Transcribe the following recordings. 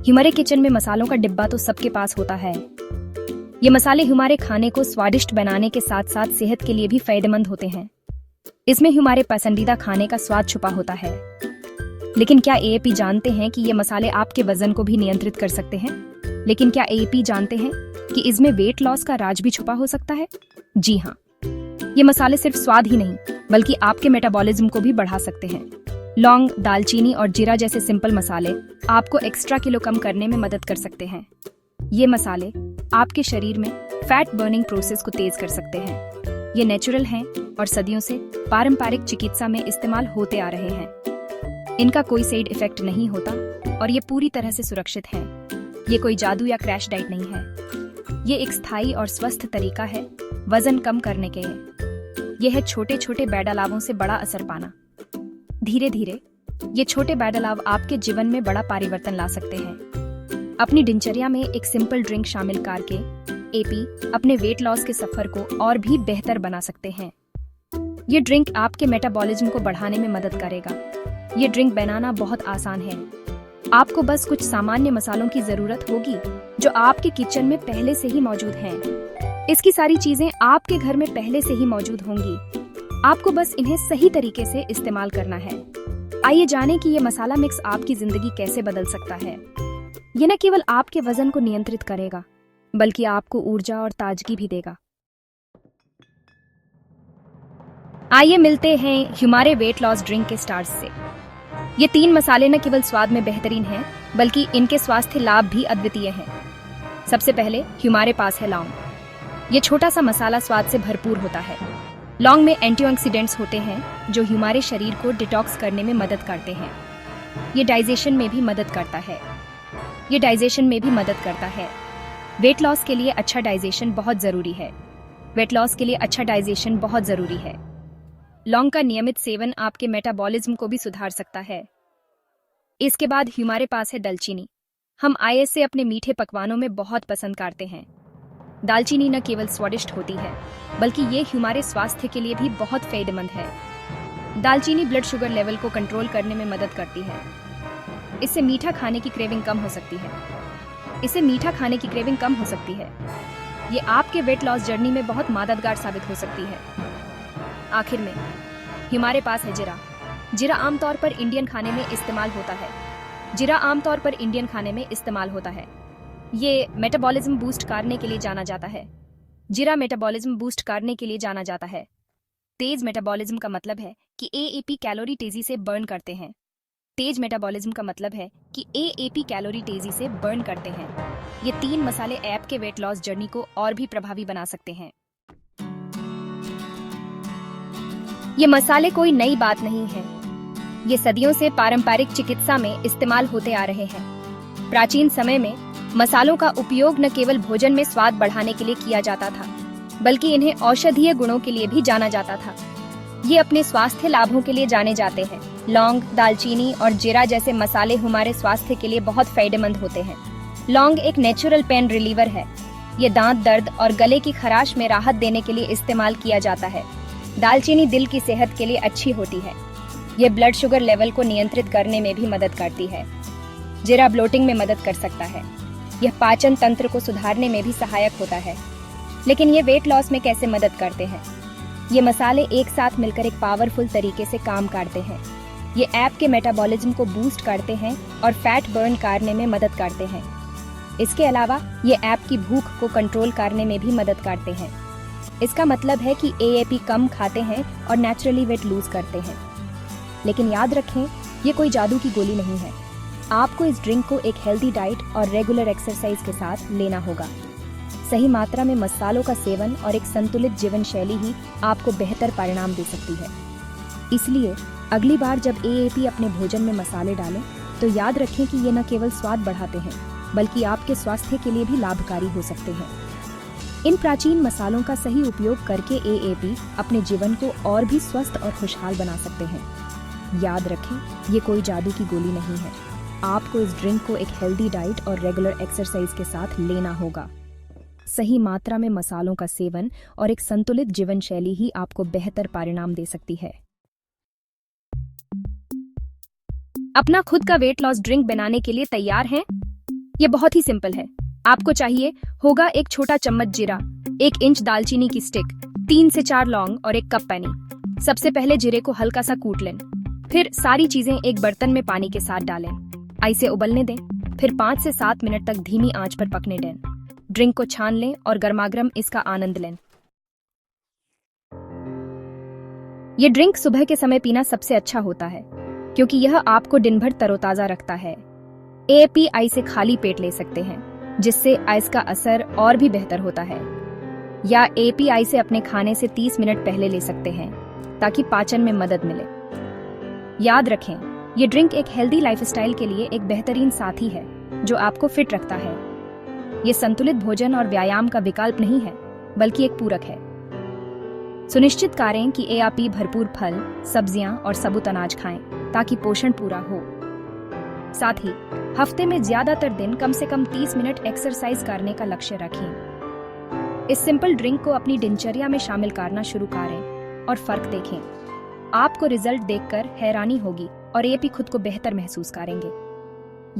हमारे किचन में मसालों का डिब्बा तो सबके पास होता है। ये मसाले हमारे खाने को स्वादिष्ट बनाने के साथ साथ सेहत के लिए भी फायदेमंद होते हैं। इसमें हमारे पसंदीदा खाने का स्वाद छुपा होता है। लेकिन क्या एएपी जानते हैं कि ये मसाले आपके वजन को भी नियंत्रित कर सकते हैं? लेकिन क्या एएपी जानते हैं कि इसमें वेट लॉस का राज भी छुपा हो सकता है? जी हाँ, ये मसाले सिर्फ स्वाद ही नहीं बल्कि आपके मेटाबॉलिज्म को भी बढ़ा सकते हैं। लौंग, दालचीनी और जीरा जैसे सिंपल मसाले आपको एक्स्ट्रा किलो कम करने में मदद कर सकते हैं। ये मसाले आपके शरीर में फैट बर्निंग प्रोसेस को तेज कर सकते हैं। ये नेचुरल हैं और सदियों से पारंपरिक चिकित्सा में इस्तेमाल होते आ रहे हैं। इनका कोई साइड इफेक्ट नहीं होता और ये पूरी तरह से सुरक्षित हैं। ये कोई जादू या क्रैश डाइट नहीं है। ये एक स्थायी और स्वस्थ तरीका है वजन कम करने के लिए। यह है छोटे छोटे बदलावों से बड़ा असर पाना। धीरे धीरे ये छोटे बदलाव आपके जीवन में बड़ा परिवर्तन ला सकते हैं। अपनी दिनचर्या में एक सिंपल ड्रिंक शामिल करके एपी अपने वेट लॉस के सफर को और भी बेहतर बना सकते हैं। ये ड्रिंक आपके मेटाबॉलिज्म को बढ़ाने में मदद करेगा। ये ड्रिंक बनाना बहुत आसान है। आपको बस कुछ सामान्य मसालों की जरूरत होगी जो आपके किचन में पहले से ही मौजूद हैं। इसकी सारी चीजें आपके घर में पहले से ही मौजूद होंगी। आपको बस इन्हें सही तरीके से इस्तेमाल करना है। आइए जानें कि ये मसाला मिक्स आपकी जिंदगी कैसे बदल सकता है। ये न केवल आपके वजन को नियंत्रित करेगा बल्कि आपको ऊर्जा और ताजगी भी देगा। आइए मिलते हैं हमारे वेट लॉस ड्रिंक के स्टार्स से। ये 3 मसाले न केवल स्वाद में बेहतरीन हैं बल्कि इनके स्वास्थ्य लाभ भी अद्वितीय हैं। सबसे पहले हमारे पास है लौंग। ये छोटा सा मसाला स्वाद से भरपूर होता है। लौंग में एंटीऑक्सीडेंट्स होते हैं जो हमारे शरीर को डिटॉक्स करने में मदद करते हैं। ये डाइजेशन में भी मदद करता है। वेट लॉस के लिए अच्छा डाइजेशन बहुत जरूरी है। लौंग का नियमित सेवन आपके मेटाबॉलिज्म को भी सुधार सकता है। इसके बाद हमारे पास है दालचीनी। हम इसे अपने मीठे पकवानों में बहुत पसंद करते हैं। दालचीनी न केवल स्वादिष्ट होती है बल्कि ये हमारे स्वास्थ्य के लिए भी बहुत फायदेमंद है। दालचीनी ब्लड शुगर लेवल को कंट्रोल करने में मदद करती है। इससे मीठा खाने की क्रेविंग कम हो सकती है। ये आपके वेट लॉस जर्नी में बहुत मददगार साबित हो सकती है। आखिर में हमारे पास है जीरा। जीरा आमतौर पर इंडियन खाने में इस्तेमाल होता है। ये मेटाबॉलिज्म बूस्ट करने के लिए जाना जाता है। तेज मेटाबॉलिज्म का मतलब है कि एएपी कैलोरी तेजी से बर्न करते हैं। ये 3 मसाले आपके वेट लॉस जर्नी को और भी प्रभावी बना सकते हैं। ये मसाले कोई नई बात नहीं है। ये सदियों से पारंपरिक चिकित्सा में इस्तेमाल होते आ रहे हैं। प्राचीन समय में मसालों का उपयोग न केवल भोजन में स्वाद बढ़ाने के लिए किया जाता था बल्कि इन्हें औषधीय गुणों के लिए भी जाना जाता था। ये अपने स्वास्थ्य लाभों के लिए जाने जाते हैं। लौंग, दालचीनी और जीरा जैसे मसाले हमारे स्वास्थ्य के लिए बहुत फायदेमंद होते हैं। लौंग एक नेचुरल पेन रिलीवर है। ये दांत दर्द और गले की खराश में राहत देने के लिए इस्तेमाल किया जाता है। दालचीनी दिल की सेहत के लिए अच्छी होती है। ये ब्लड शुगर लेवल को नियंत्रित करने में भी मदद करती है। जीरा ब्लोटिंग में मदद कर सकता है। यह पाचन तंत्र को सुधारने में भी सहायक होता है। लेकिन ये वेट लॉस में कैसे मदद करते हैं? ये मसाले एक साथ मिलकर एक पावरफुल तरीके से काम करते हैं। ये आपके मेटाबॉलिज्म को बूस्ट करते हैं और फैट बर्न करने में मदद करते हैं। इसके अलावा ये आपकी भूख को कंट्रोल करने में भी मदद करते हैं। इसका मतलब है कि एएपी कम खाते हैं और नेचुरली वेट लूज करते हैं। लेकिन याद रखें, ये कोई जादू की गोली नहीं है। आपको इस ड्रिंक को एक हेल्दी डाइट और रेगुलर एक्सरसाइज के साथ लेना होगा। सही मात्रा में मसालों का सेवन और एक संतुलित जीवन शैली ही आपको बेहतर परिणाम दे सकती है। इसलिए अगली बार जब एएपी अपने भोजन में मसाले डालें तो याद रखें कि ये न केवल स्वाद बढ़ाते हैं बल्कि आपके स्वास्थ्य के लिए भी लाभकारी हो सकते हैं। इन प्राचीन मसालों का सही उपयोग करके एएपी अपने जीवन को और भी स्वस्थ और खुशहाल बना सकते हैं। याद रखें, ये कोई जादू की गोली नहीं है। आपको इस ड्रिंक को एक हेल्दी डाइट और रेगुलर एक्सरसाइज के साथ लेना होगा। सही मात्रा में मसालों का सेवन और एक संतुलित जीवन शैली ही आपको बेहतर परिणाम दे सकती है। अपना खुद का वेट लॉस ड्रिंक बनाने के लिए तैयार हैं? ये बहुत ही सिंपल है। आपको चाहिए होगा एक छोटा चम्मच जीरा, 1 इंच दालचीनी की स्टिक, 3 से 4 लौंग और 1 कप पानी। सबसे पहले जीरे को हल्का सा कूट लें, फिर सारी चीजें एक बर्तन में पानी के साथ डालें, इसे उबलने दें, फिर 5 से 7 मिनट तक धीमी आंच पर पकने दें। ड्रिंक को छान लें और गर्मागर्म इसका आनंद लें। ये ड्रिंक सुबह के समय पीना सबसे अच्छा होता है, क्योंकि यह आपको दिन भर तरोताजा रखता है। API से खाली पेट ले सकते हैं, जिससे आइस का असर और भी बेहतर होता है, या API से अपने खाने से 30 मिनट पहले ले सकते हैं, ताकि पाचन में मदद मिले। याद रखें, ये ड्रिंक एक हेल्दी लाइफस्टाइल के लिए एक बेहतरीन साथी है, जो आपको फिट रखता है। ये संतुलित भोजन और व्यायाम का विकल्प नहीं है, बल्कि एक पूरक है। सुनिश्चित करें कि आप भरपूर फल, सब्जियां और सबूत अनाज खाएं, ताकि पोषण पूरा हो। साथ ही हफ्ते में ज्यादातर दिन कम से कम 30 मिनट एक्सरसाइज करने का लक्ष्य रखें। इस सिंपल ड्रिंक को अपनी दिनचर्या में शामिल करना शुरू करें और फर्क देखें। आपको रिजल्ट देखकर हैरानी होगी और आप खुद को बेहतर महसूस करेंगे।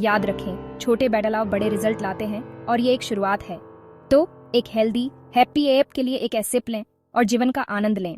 याद रखें, छोटे बदलाव बड़े रिजल्ट लाते हैं और ये एक शुरुआत है। तो एक हेल्दी, हैप्पी एप के लिए एक सिप लें और जीवन का आनंद लें।